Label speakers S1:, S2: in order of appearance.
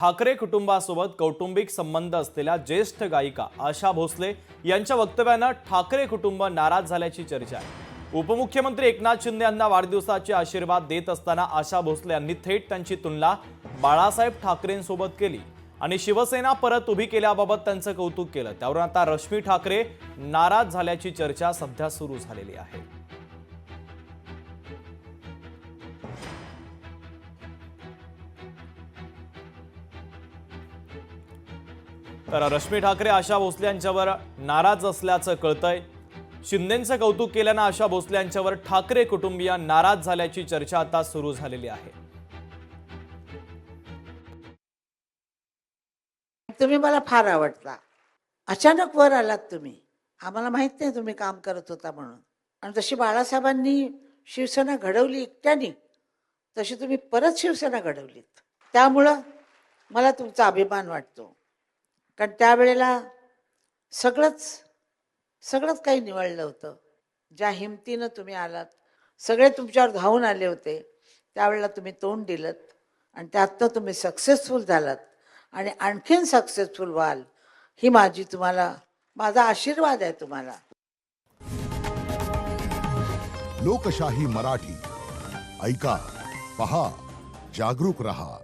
S1: ठाकरे कुटुंबासोबत कौटुंबिक संबंध असलेल्या ज्येष्ठ गायिका आशा भोसले यांच्या वक्तव्यानं ठाकरे कुटुंब नाराज झाल्याची चर्चा आहे। उपमुख्यमंत्री एकनाथ शिंदे यांना वाढदिवसाचे आशीर्वाद देत असताना आशा भोसले यांनी थेट त्यांची तुलना बाळासाहेब ठाकरेंसोबत केली आणि शिवसेना परत उभी केल्याबाबत त्यांचं कौतुक केलं। त्यावरून आता रश्मी ठाकरे नाराज झाल्याची चर्चा सध्या सुरू झालेली आहे। तर रश्मी ठाकरे आशा भोसले यांच्यावर नाराज असल्याचं कळतंय। शिंदेंचं कौतुक केल्यानं आशा भोसले यांच्यावर ठाकरे कुटुंबीय नाराज झाल्याची चर्चा आता सुरू झालेली आहे।
S2: तुम्ही मला फार आवडता। अचानक वर आलात तुम्ही, आम्हाला माहित नाही तुम्ही काम करत होता म्हणून। आणि जशी बाळासाहेबांनी शिवसेना घडवली एकट्याने, तशी तुम्ही परत शिवसेना घडवलीत। त्यामुळं मला तुमचा अभिमान वाटतो, कारण त्यावेळेला सगळंच काही निवडलं होतं। ज्या हिमतीनं तुम्ही आलात, सगळे तुमच्यावर धावून आले होते, त्यावेळेला तुम्ही तोंड दिलत आणि त्यातनं तुम्ही सक्सेसफुल झालात आणि आणखीन सक्सेसफुल व्हाल ही माझा आशीर्वाद आहे तुम्हाला।
S3: लोकशाही मराठी ऐका, पहा, जागरूक रहा।